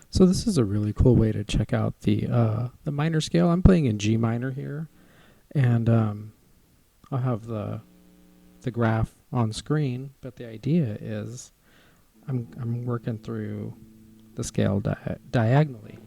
So this is a really cool way to check out the minor scale. I'm playing in G minor here, and I'll have the graph on screen. But the idea is, I'm working through the scale diagonally.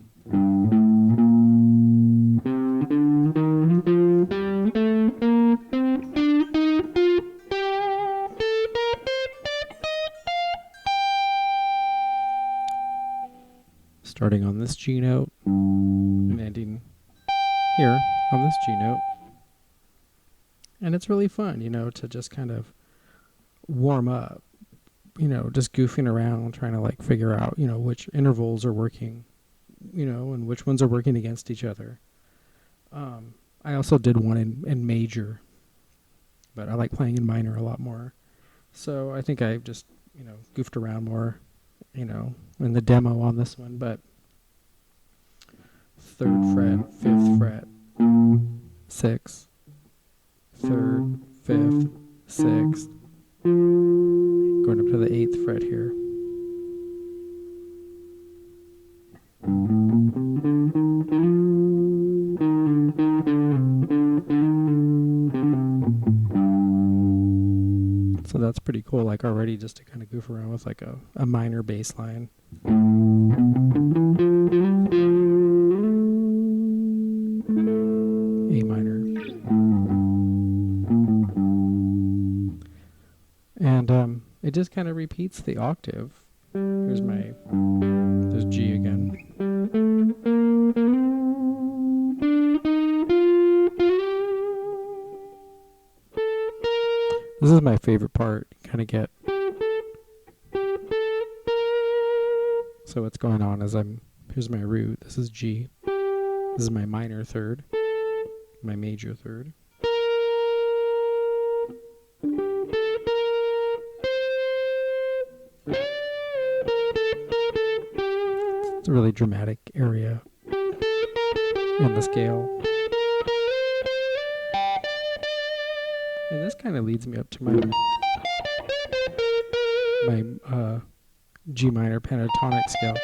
Starting on this G note and ending here on this G note. And it's really fun, to just kind of warm up, just goofing around, trying to like figure out, which intervals are working, and which ones are working against each other. I also did one in major, but I like playing in minor a lot more. So I think I just, goofed around more, in the demo on this one, but 3rd fret, 5th fret, 6th, 3rd, 5th, 6th, going up to the 8th fret here. So that's pretty cool, like already just to kind of goof around with like a minor bass line. A minor. And it just kind of repeats the octave. There's G again. This is my favorite part, kind of get. So what's going on is here's my root, this is G. This is my minor 3rd, my major 3rd. It's a really dramatic area in the scale. And this kind of leads me up to my G minor pentatonic scale.